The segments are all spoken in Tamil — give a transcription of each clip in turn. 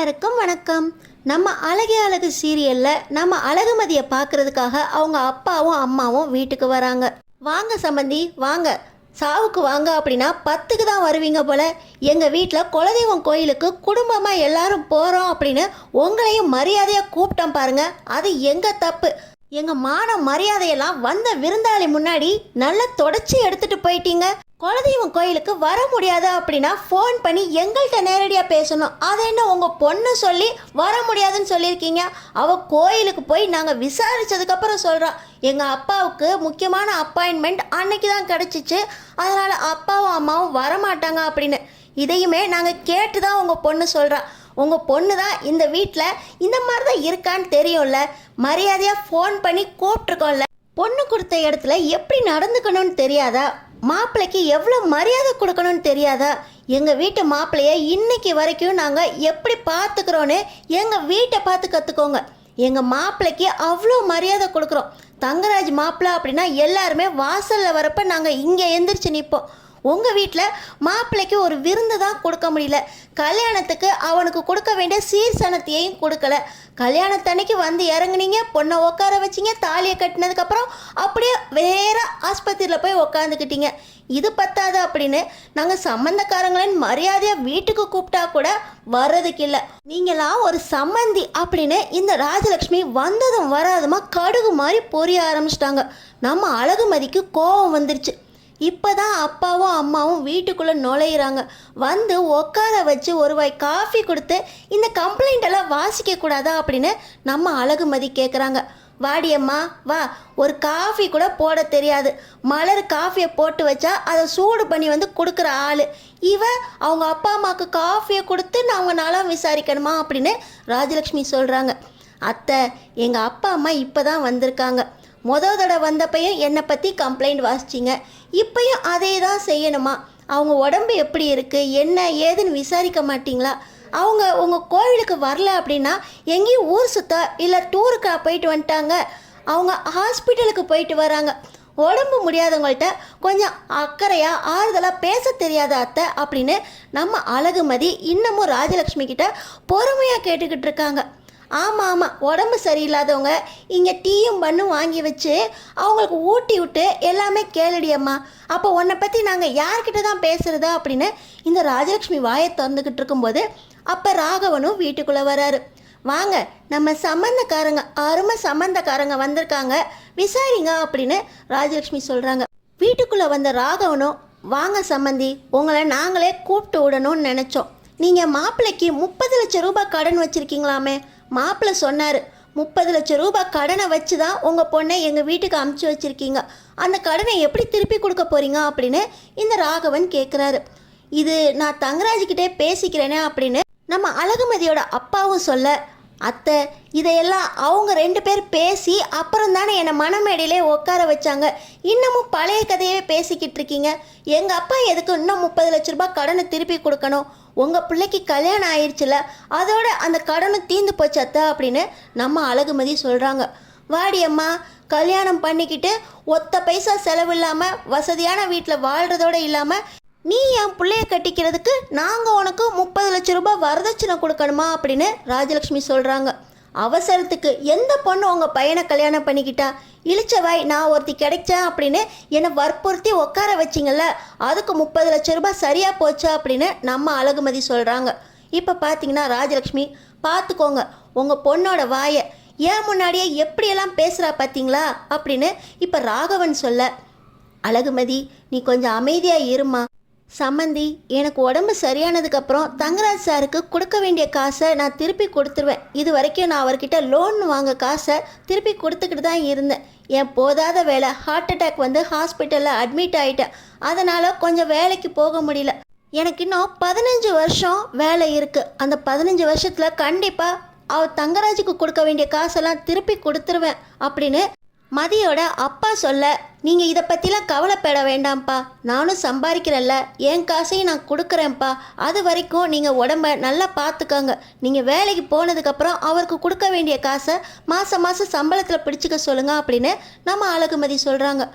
எல்லாருக்கும் வணக்கம். நம்ம அழகே அழகு சீரியலில் நம்ம அழகுமதியை பார்க்கறதுக்காக அவங்க அப்பாவும் அம்மாவும் வீட்டுக்கு வராங்க. வாங்க சம்பந்தி வாங்க, சாவுக்கு வாங்க அப்படின்னா 10க்கு தான் வருவீங்க போல. எங்கள் வீட்டில் குலதெய்வம் கோயிலுக்கு குடும்பமாக எல்லாரும் போகிறோம் அப்படின்னு உங்களையும் மரியாதையாக கூப்பிட்டோம் பாருங்க. அது எங்கள் தப்பு. எங்கள் மான மரியாதையெல்லாம் வந்த விருந்தாளி முன்னாடி நல்லா தொடச்சி எடுத்துட்டு போயிட்டீங்க. குலதெய்வம் கோயிலுக்கு வர முடியாது அப்படின்னா ஃபோன் பண்ணி எங்கள்கிட்ட நேரடியாக பேசணும். அதை என்ன உங்கள் பொண்ணு சொல்லி வர முடியாதுன்னு சொல்லியிருக்கீங்க. அவள் கோயிலுக்கு போய் நாங்கள் விசாரித்ததுக்கப்புறம் சொல்கிறோம், எங்கள் அப்பாவுக்கு முக்கியமான அப்பாயின்மெண்ட் அன்னைக்கு தான் கிடச்சிச்சு, அதனால் அப்பாவும் அம்மாவும் வரமாட்டாங்க அப்படின்னு. இதையுமே நாங்கள் கேட்டு தான் உங்கள் பொண்ணு சொல்கிறா. உங்கள் பொண்ணு தான் இந்த வீட்டில் இந்த மாதிரி தான் இருக்கான்னு தெரியும்ல, மரியாதையாக ஃபோன் பண்ணி கூப்பிட்ருக்கோம்ல. பொண்ணு கொடுத்த இடத்துல எப்படி நடந்துக்கணும்னு தெரியாதா? மாப்பிள்ளைக்கு எவ்வளோ மரியாதை கொடுக்கணும்னு தெரியாதா? எங்கள் வீட்டு மாப்பிள்ளைய இன்னைக்கு வரைக்கும் நாங்கள் எப்படி பார்த்துக்கிறோன்னு எங்கள் வீட்டை பார்த்து கற்றுக்கோங்க. எங்கள் மாப்பிள்ளைக்கு அவ்வளோ மரியாதை கொடுக்குறோம். தங்கராஜ் மாப்பிள்ளை அப்படின்னா எல்லாருமே வாசலில் வரப்போ நாங்கள் இங்கே எந்திரிச்சு நிற்போம். உங்கள் வீட்டில் மாப்பிள்ளைக்கு ஒரு விருந்து தான் கொடுக்க முடியல. கல்யாணத்துக்கு அவனுக்கு கொடுக்க வேண்டிய சீர்சனத்தையும் கொடுக்கல. கல்யாணத்தன்னைக்கு வந்து இறங்குனீங்க, பொண்ணை உட்கார வச்சிங்க, தாலியை கட்டினதுக்கப்புறம் அப்படியே வேற ஆஸ்பத்திரியில் போய் உக்காந்துக்கிட்டீங்க. இது பத்தாது அப்படின்னு நாங்கள் சம்மந்தக்காரங்களின் மரியாதையாக வீட்டுக்கு கூப்பிட்டா கூட வர்றதுக்கு இல்லை. நீங்களாம் ஒரு சம்மந்தி அப்படின்னு இந்த ராஜலக்ஷ்மி வந்ததும் வராதுமா கடுகு மாதிரி பொரிய ஆரம்பிச்சிட்டாங்க. நம்ம அழகுமதிக்கு கோபம் வந்துருச்சு. இப்போ தான் அப்பாவும் அம்மாவும் வீட்டுக்குள்ளே நுழையிறாங்க. வந்து உட்கார வச்சு ஒரு வாய் காஃபி கொடுத்து இந்த கம்ப்ளைண்ட் எல்லாம் வாசிக்கக்கூடாதா அப்படின்னு நம்ம அழகுமதி கேட்குறாங்க. வாடியம்மா வா, ஒரு காஃபி கூட போட தெரியாது. மலர் காஃபியை போட்டு வச்சா அதை சூடு பண்ணி வந்து கொடுக்குற ஆள் இவ. அவங்க அப்பா அம்மாவுக்கு காஃபியை கொடுத்து அவங்க நலம் விசாரிக்கணுமா அப்படின்னு ராஜலக்ஷ்மி சொல்கிறாங்க. அத்தை, எங்கள் அப்பா அம்மா இப்போ தான் வந்திருக்காங்க. மொதல் தடவை வந்தப்பையும் என்னை பற்றி கம்ப்ளைண்ட் வாசிச்சிங்க, இப்போயும் அதே தான் செய்யணுமா? அவங்க உடம்பு எப்படி இருக்குது என்ன ஏதுன்னு விசாரிக்க மாட்டிங்களா? அவங்க உங்கள் கோவிலுக்கு வரல அப்படின்னா எங்கேயும் ஊர் சுத்தா இல்லை டூருக்கு போயிட்டு வந்துட்டாங்க, அவங்க ஹாஸ்பிட்டலுக்கு போயிட்டு வராங்க. உடம்பு முடியாதவங்கள்ட்ட கொஞ்சம் அக்கறையாக ஆறுதலாக பேச தெரியாத அத்தை அப்படின்னு நம்ம அழகுமதி இன்னமும் ராஜலக்ஷ்மி கிட்ட பொறுமையாக கேட்டுக்கிட்டு இருக்காங்க. ஆமாம் ஆமாம், உடம்பு சரியில்லாதவங்க இங்கே டீயும் பண்ணும் வாங்கி வச்சு அவங்களுக்கு ஊட்டி விட்டு எல்லாமே கேளுடியம்மா. அப்போ உன்னை பற்றி நாங்கள் யார்கிட்ட தான் பேசுகிறதா அப்படின்னு இந்த ராஜலக்ஷ்மி வாயை திறந்துக்கிட்டு இருக்கும்போது அப்போ ராகவனும் வீட்டுக்குள்ளே வராரு. வாங்க, நம்ம சம்மந்தக்காரங்க, அருமை சம்மந்தக்காரங்க வந்திருக்காங்க, விசாரிங்க அப்படின்னு ராஜலக்ஷ்மி சொல்கிறாங்க. வீட்டுக்குள்ளே வந்த ராகவனும், வாங்க சம்மந்தி, உங்களை நாங்களே கூப்பிட்டு விடணும்னு நினச்சோம். நீங்கள் மாப்பிள்ளைக்கு 30 லட்சம் ரூபாய் கடன் வச்சுருக்கீங்களாமே? மாப்பிள்ளை சொன்னார், 30 லட்சம் ரூபாய் கடனை வச்சு தான் உங்கள் பொண்ணை எங்கள் வீட்டுக்கு அமுச்சு வச்சுருக்கீங்க. அந்த கடனை எப்படி திருப்பி கொடுக்க போகிறீங்க அப்படின்னு இந்த ராகவன் கேட்குறாரு. இது நான் தங்கராஜ்கிட்டே பேசிக்கிறேனே அப்படின்னு நம்ம அழகுமதியோட அப்பாவும் சொல்ல, அத்தை, இதையெல்லாம் அவங்க 2 பேர் பேசி அப்புறம் தானே என்னை மனமேடையிலே உட்கார வச்சாங்க. இன்னமும் பழைய கதையவே பேசிக்கிட்டு இருக்கீங்க. எங்கள் அப்பா எதுக்கு இன்னும் 30 லட்ச ரூபாய் கடனை திருப்பி கொடுக்கணும்? உங்கள் பிள்ளைக்கு கல்யாணம் ஆயிடுச்சுல, அதோட அந்த கடனும் தீர்ந்து போச்சு அத்தை அப்படின்னு நம்ம அழகுமதி சொல்கிறாங்க. வாடியம்மா, கல்யாணம் பண்ணிக்கிட்டு ஒத்த பைசா செலவு இல்லாமல் வசதியான வீட்டில் வாழ்கிறதோடு இல்லாமல் நீ என் பிள்ளைய கட்டிக்கிறதுக்கு நாங்கள் உனக்கு 30 லட்சம் ரூபாய் வரதட்சணை கொடுக்கணுமா அப்படின்னு ராஜலக்ஷ்மி சொல்கிறாங்க. அவசரத்துக்கு எந்த பொண்ணு உங்கள் பையனை கல்யாணம் பண்ணிக்கிட்டா? இழிச்சவாய், நான் ஒருத்தி கிடைச்சேன் அப்படின்னு என்னை வற்புறுத்தி உட்கார வச்சிங்கல்ல, அதுக்கு 30 லட்சம் ரூபாய் சரியாக போச்சு அப்படின்னு நம்ம அழகுமதி சொல்கிறாங்க. இப்போ பார்த்தீங்கன்னா ராஜலக்ஷ்மி, பார்த்துக்கோங்க உங்கள் பொண்ணோட வாயை, ஏன் முன்னாடியே எப்படியெல்லாம் பேசுகிறா பார்த்தீங்களா அப்படின்னு இப்போ ராகவன் சொல்ல, அழகுமதி நீ கொஞ்சம் அமைதியாக இருமா. சம்மந்தி, எனக்கு உடம்பு சரியானதுக்கப்புறம் தங்கராஜ் சாருக்கு கொடுக்க வேண்டிய காசை நான் திருப்பி கொடுத்துருவேன். இது வரைக்கும் நான் அவர்கிட்ட லோன் வாங்க காசை திருப்பி கொடுத்துக்கிட்டு தான் இருந்தேன். என் போதாத வேலை, ஹார்ட் அட்டாக் வந்து ஹாஸ்பிட்டலில் அட்மிட் ஆகிட்டேன். அதனால் கொஞ்சம் வேலைக்கு போக முடியல. எனக்கு இன்னும் 15 வருஷம் வேலை இருக்குது. அந்த 15 வருஷத்தில் கண்டிப்பாக அவர் தங்கராஜுக்கு கொடுக்க வேண்டிய காசெல்லாம் திருப்பி கொடுத்துருவேன் அப்படின்னு மதியோட அப்பா சொல்ல, நீங்கள் இதை பற்றிலாம் கவலைப்பட வேண்டாம்ப்பா, நானும் சம்பாதிக்கிறேன்ல, என் காசையும் நான் கொடுக்குறேன்ப்பா. அது வரைக்கும் நீங்கள் உடம்பை நல்லா பார்த்துக்கோங்க. நீங்கள் வேலைக்கு போனதுக்கப்புறம் அவருக்கு கொடுக்க வேண்டிய காசை மாதம் மாதம் சம்பளத்தில் பிடிச்சிக்க சொல்லுங்கள் அப்படின்னு நம்ம அழகுமதி சொல்கிறாங்க.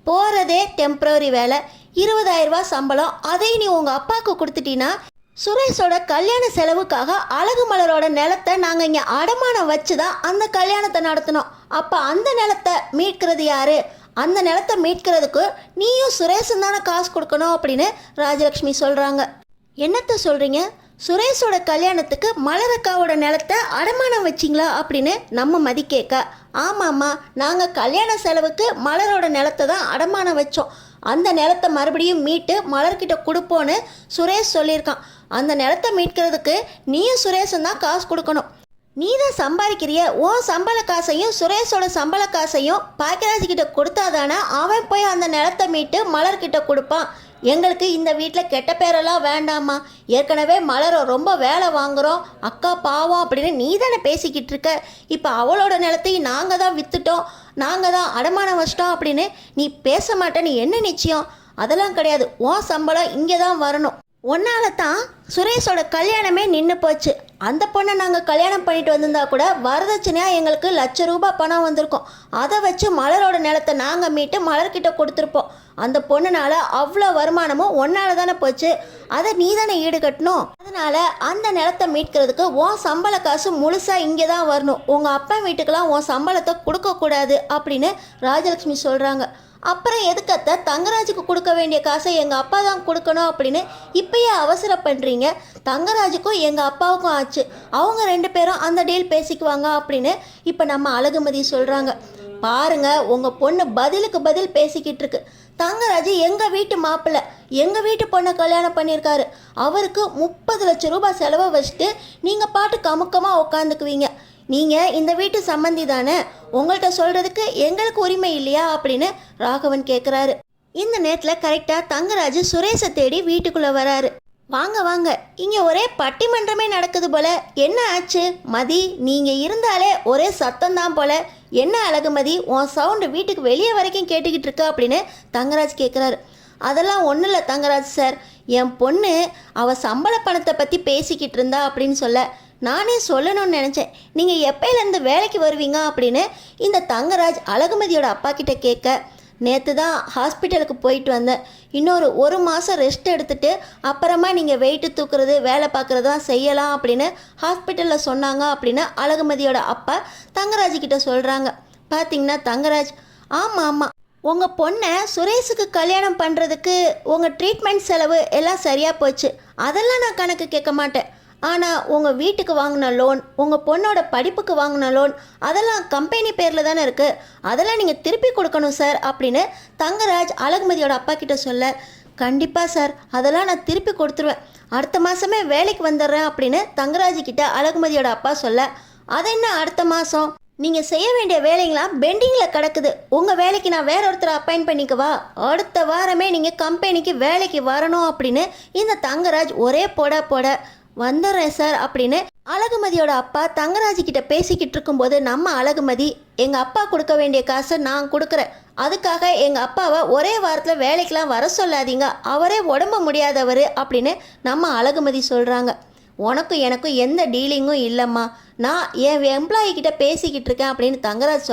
போகிறதே டெம்ப்ரவரி வேலை, 20,000 ரூபா சம்பளம், அதை நீ உங்கள் அப்பாவுக்கு கொடுத்துட்டீன்னா சுரேஷோட கல்யாண செலவுக்காக அழகு மலரோட நிலத்தை நாங்கள் இங்கே அடமானம் வச்சு தான் அந்த கல்யாணத்தை நடத்தினோம். அப்போ அந்த நிலத்தை மீட்கிறது யாரு? அந்த நிலத்தை மீட்கிறதுக்கு நீயும் சுரேஷும் தானே காசு கொடுக்கணும் அப்படின்னு ராஜலக்ஷ்மி சொல்கிறாங்க. என்னத்தை சொல்கிறீங்க? சுரேஷோட கல்யாணத்துக்கு மலரக்காவோட நிலத்தை அடமானம் வச்சிங்களா அப்படின்னு நம்ம மதி கேட்க, ஆமாம்மா, நாங்கள் கல்யாண செலவுக்கு மலரோட நிலத்தை தான் அடமானம் வச்சோம். அந்த நிலத்தை மறுபடியும் மீட்டு மலர்கிட்ட கொடுப்போன்னு சுரேஷ் சொல்லியிருக்கான். அந்த நிலத்தை மீட்கிறதுக்கு நீயும் சுரேஷும் தான் காசு கொடுக்கணும். நீ தான் சம்பாதிக்கிறிய, உன் சம்பள காசையும் சுரேஷோட சம்பள காசையும் பாக்கியராஜ்கிட்ட கொடுத்தாதானே அவன் போய் அந்த நிலத்தை மீட்டு மலர்கிட்ட கொடுப்பான். எங்களுக்கு இந்த வீட்டில் கெட்ட பேரெல்லாம் வேண்டாமா. ஏற்கனவே மலரை ரொம்ப வேலை வாங்குகிறோம், அக்கா பாவம் அப்படின்னு நீ தானே பேசிக்கிட்டு இருக்க. இப்போ அவளோட நிலத்தையும் நாங்கள் தான் விற்றுட்டோம், நாங்கள் தான் அடமானம் வச்சிட்டோம் அப்படின்னு நீ பேச மாட்டேன்னு என்ன நிச்சயம்? அதெல்லாம் கிடையாது. உன் சம்பளம் இங்கே தான் வரணும். ஒன்னால தான் சுரேஷோட கல்யாணமே நின்று போச்சு. அந்த பொண்ணை நாங்கள் கல்யாணம் பண்ணிட்டு வந்திருந்தா கூட வரதட்சணையாக எங்களுக்கு ₹1,00,000 பணம் வந்திருக்கும். அதை வச்சு மலரோட நிலத்தை நாங்கள் மீட்டு மலர்கிட்ட கொடுத்துருப்போம். அந்த பொண்ணுனால அவ்வளோ வருமானமும் ஒன்னால தானே போச்சு. அதை நீ தானே ஈடு கட்டணும். அதனால அந்த நிலத்தை மீட்கிறதுக்கு உன் சம்பள காசு முழுசாக இங்கே தான் வரணும். உங்கள் அப்பா வீட்டுக்கெல்லாம் உன் சம்பளத்தை கொடுக்கக்கூடாது அப்படின்னு ராஜலக்ஷ்மி சொல்கிறாங்க. அப்புறம் எதுக்கத்த தங்கராஜுக்கு கொடுக்க வேண்டிய காசை எங்கள் அப்பா தான் கொடுக்கணும் அப்படின்னு இப்பயே அவசரம் பண்ணுறீங்க? தங்கராஜுக்கும் எங்கள் அப்பாவுக்கும் ஆச்சு, அவங்க 2 பேரும் அந்த டீல் பேசிக்குவாங்க அப்படின்னு இப்போ நம்ம அழகுமதி சொல்கிறாங்க. பாருங்க, உங்கள் பொண்ணு பதிலுக்கு பதில் பேசிக்கிட்டு இருக்கு. தங்கராஜ் எங்கள் வீட்டு மாப்பிள்ளை, எங்கள் வீட்டு பொண்ணை கல்யாணம் பண்ணியிருக்காரு. அவருக்கு ₹30,00,000 செலவை வச்சுட்டு நீங்கள் பாட்டு கமுக்கமாக உட்காந்துக்குவீங்க. நீங்கள் இந்த வீட்டு சம்மந்தி தானே, உங்கள்கிட்ட சொல்கிறதுக்கு எங்களுக்கு உரிமை இல்லையா அப்படின்னு ராகவன் கேட்குறாரு. இந்த நேரத்தில் கரெக்டாக தங்கராஜ் சுரேஷை தேடி வீட்டுக்குள்ளே வராரு. வாங்க வாங்க, இங்கே ஒரே பட்டிமன்றமே நடக்குது போல. என்ன ஆச்சு மதி? நீங்கள் இருந்தாலே ஒரே சத்தம்தான் போல. என்ன அழகுமதி, உன் சவுண்டு வீட்டுக்கு வெளியே வரைக்கும் கேட்டுக்கிட்டு இருக்க அப்படின்னு தங்கராஜ் கேட்குறாரு. அதெல்லாம் ஒன்றும் இல்லை தங்கராஜ் சார், என் பொண்ணு அவள் சம்பள பணத்தை பற்றி பேசிக்கிட்டு இருந்தா அப்படின்னு சொல்ல நானே சொல்லணும்னு நினச்சேன். நீங்கள் எப்போலேருந்து வேலைக்கு வருவீங்க அப்படின்னு இந்த தங்கராஜ் அழகுமதியோட அப்பா கிட்ட கேட்க, நேற்று தான் ஹாஸ்பிட்டலுக்கு போயிட்டு வந்தேன், இன்னொரு 1 மாதம் ரெஸ்ட் எடுத்துகிட்டு அப்புறமா நீங்கள் வெயிட்டு தூக்குறது வேலை பார்க்குறதுலாம் செய்யலாம் அப்படின்னு ஹாஸ்பிட்டலில் சொன்னாங்க அப்படின்னு அழகுமதியோட அப்பா தங்கராஜ்கிட்ட சொல்கிறாங்க. பார்த்தீங்கன்னா தங்கராஜ், ஆமாம் ஆமாம், உங்கள் பொண்ணை சுரேஷுக்கு கல்யாணம் பண்ணுறதுக்கு உங்கள் ட்ரீட்மெண்ட் செலவு எல்லாம் சரியாக போச்சு, அதெல்லாம் நான் கணக்கு கேட்க மாட்டேன். ஆனால் உங்கள் வீட்டுக்கு வாங்கின லோன், உங்கள் பொண்ணோட படிப்புக்கு வாங்கின லோன், அதெல்லாம் கம்பெனி பேரில் தானே இருக்குது, அதெல்லாம் நீங்கள் திருப்பி கொடுக்கணும் சார் அப்படின்னு தங்கராஜ் அழகுமதியோட அப்பா கிட்ட சொல்ல, கண்டிப்பாக சார், அதெல்லாம் நான் திருப்பி கொடுத்துருவேன், அடுத்த மாதமே வேலைக்கு வந்துடுறேன் அப்படின்னு தங்கராஜ்கிட்ட அழகுமதியோட அப்பா சொல்ல, அது என்ன அடுத்த மாதம்? நீங்கள் செய்ய வேண்டிய வேலைங்களாம் பெண்டிங்கில் கிடக்குது. உங்கள் வேலைக்கு நான் வேற ஒருத்தரை அப்பாயிண்ட் பண்ணிக்கவா? அடுத்த வாரமே நீங்கள் கம்பெனிக்கு வேலைக்கு வரணும் அப்படின்னு இந்த தங்கராஜ் ஒரே போட வந்துடுறேன் சார் அப்படின்னு அழகுமதியோட அப்பா தங்கராஜ்கிட்ட பேசிக்கிட்டு இருக்கும்போது நம்ம அழகுமதி, எங்கள் அப்பா கொடுக்க வேண்டிய காசை நான் கொடுக்குறேன், அதுக்காக எங்கள் அப்பாவை ஒரே வாரத்தில் வேலைக்கெலாம் வர சொல்லாதீங்க, அவரே உடம்பு முடியாதவர் அப்படின்னு நம்ம அழகுமதி சொல்கிறாங்க. உனக்கும் எனக்கும் எந்த டீலிங்கும் இல்லைம்மா, நான் என் எம்ப்ளாயிக்கிட்ட பேசிக்கிட்டு இருக்கேன் அப்படின்னு தங்கராஜ்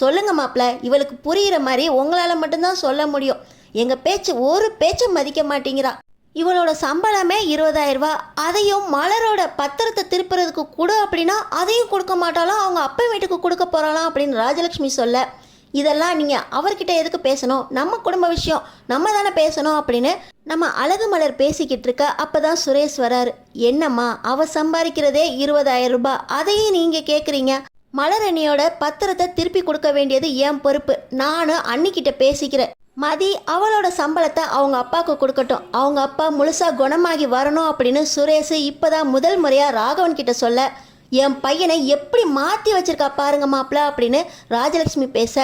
சொல்லுங்க மாப்பிள்ள, இவளுக்கு புரிகிற மாதிரி உங்களால் மட்டும்தான் சொல்ல முடியும். எங்கள் பேச்சு ஒரு பேச்சை மதிக்க மாட்டேங்கிறா. இவளோட சம்பளமே 20,000, அதையும் மலரோட பத்திரத்தை திருப்புறதுக்கு கொடு அப்படின்னா அதையும் கொடுக்க மாட்டாலாம், அவங்க அப்பா வீட்டுக்கு கொடுக்க போகிறாலாம் அப்படின்னு ராஜலக்ஷ்மி சொல்ல, இதெல்லாம் நீங்கள் அவர்கிட்ட எதுக்கு பேசணும், நம்ம குடும்ப விஷயம் நம்ம தானே பேசணும் அப்படின்னு நம்ம அழகு மலர் பேசிக்கிட்டு இருக்க. அப்போ தான் சுரேஷ் வராரு. என்னம்மா, அவள் சம்பாதிக்கிறதே 20,000, அதையும் நீங்கள் கேட்குறீங்க? மலரணியோட பத்திரத்தை திருப்பி கொடுக்க வேண்டியது என் பொறுப்பு, நானும் அன்னிக்கிட்ட பேசிக்கிறேன். மதி அவளோட சம்பளத்தை அவங்க அப்பாவுக்கு கொடுக்கட்டும், அவங்க அப்பா முழுசாக குணமாகி வரணும் அப்படின்னு சுரேஷ் இப்போ தான் முதல் முறையாக ராகவன் கிட்ட சொல்ல, என் பையனை எப்படி மாற்றி வச்சிருக்கா பாருங்க மாப்பிள்ள அப்படின்னு ராஜலக்ஷ்மி பேச,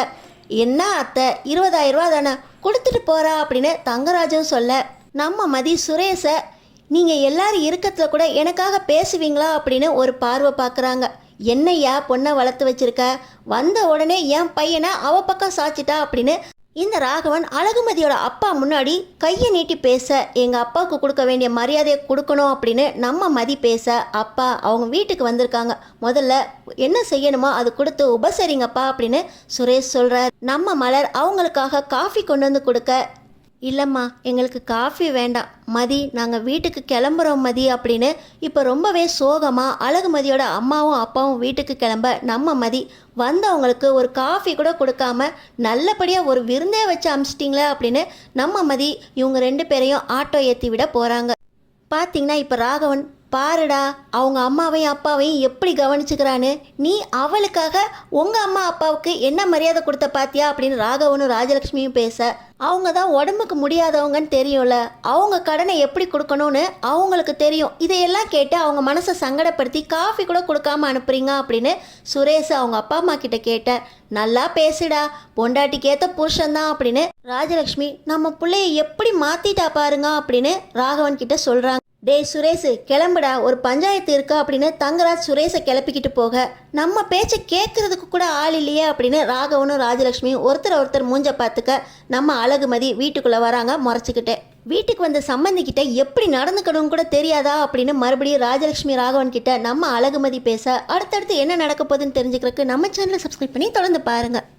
என்ன அத்தை 20,000 தானே கொடுத்துட்டு போகிறா அப்படின்னு தங்கராஜும் சொல்ல, நம்ம மதி சுரேஷை நீங்கள் எல்லாரும் இருக்கத்தில் கூட எனக்காக பேசுவீங்களா அப்படின்னு ஒரு பார்வை பார்க்குறாங்க. என்னையா பொண்ணை வளர்த்து வச்சிருக்க, வந்த உடனே என் பையனை அவ பக்கம் சாச்சிட்டா அப்படின்னு இந்த ராகவன் அழகுமதியோட அப்பா முன்னாடி கையை நீட்டி பேச, எங்கள் அப்பாவுக்கு கொடுக்க வேண்டிய மரியாதையை கொடுக்கணும் அப்படின்னு நம்ம மதி பேச, அப்பா அவங்க வீட்டுக்கு வந்திருக்காங்க, முதல்ல என்ன செய்யணுமோ அது கொடுத்து உபசரிங்கப்பா அப்படின்னு சுரேஷ் சொல்கிறார். நம்ம மலர் அவங்களுக்காக காஃபி கொண்டு வந்து கொடுக்க, இல்லைம்மா எங்களுக்கு காஃபி வேண்டாம் மதி, நாங்கள் வீட்டுக்கு கிளம்புறோம் மதி அப்படின்னு இப்போ ரொம்பவே சோகமாக அழகுமதியோட அம்மாவும் அப்பாவும் வீட்டுக்கு கிளம்ப நம்ம மதி வந்தவங்களுக்கு ஒரு காஃபி கூட கொடுக்காம நல்லபடியாக ஒரு விருந்தே வச்சு அமிச்சிட்டிங்களே அப்படின்னு நம்ம மதி இவங்க 2 பேரையும் ஆட்டோ ஏற்றி விட போகிறாங்க. பார்த்தீங்கன்னா இப்போ ராகவன் பாருடா அவங்க அம்மாவையும் அப்பாவையும் எப்படி கவனிச்சுக்கிறான்னு, நீ அவளுக்காக உங்கள் அம்மா அப்பாவுக்கு என்ன மரியாதை கொடுத்த பாத்தியா அப்படின்னு ராகவனும் ராஜலக்ஷ்மியும் பேச, அவங்க தான் உடம்புக்கு முடியாதவங்கன்னு தெரியும்ல, அவங்க கடனை எப்படி கொடுக்கணும்னு அவங்களுக்கு தெரியும். இதையெல்லாம் கேட்டு அவங்க மனசை சங்கடப்படுத்தி காஃபி கூட கொடுக்காம அனுப்புறீங்க அப்படின்னு சுரேஷ் அவங்க அப்பா அம்மா கிட்ட கேட்ட. நல்லா பேசுடா, பொண்டாட்டிக்கு ஏற்ற புருஷன்தான் அப்படின்னு ராஜலக்ஷ்மி நம்ம பிள்ளைய எப்படி மாத்திட்டா பாருங்க அப்படின்னு ராகவன் கிட்ட சொல்றாங்க. டேய் சுரேஷ் கிளம்புடா, ஒரு பஞ்சாயத்து இருக்கா அப்படின்னு தங்கராஜ் சுரேஷை கிளப்பிக்கிட்டு போக, நம்ம பேச்சை கேட்கறதுக்கு கூட ஆள் இல்லையே அப்படின்னு ராகவனும் ராஜலக்ஷ்மியும் ஒருத்தர் மூஞ்ச பார்த்துக்க நம்ம அழகுமதி வீட்டுக்குள்ளே வராங்க முறைச்சிக்கிட்டே. வீட்டுக்கு வந்த சம்பந்திக்கிட்ட எப்படி நடந்துக்கணும் கூட தெரியாதா அப்படின்னு மறுபடியும் ராஜலக்ஷ்மி ராகவன் கிட்ட நம்ம அழகுமதி பேச, அடுத்தடுத்து என்ன நடக்க போகுதுன்னு தெரிஞ்சுக்கிறதுக்கு நம்ம சேனலை சப்ஸ்கிரைப் பண்ணி தொடர்ந்து பாருங்கள்.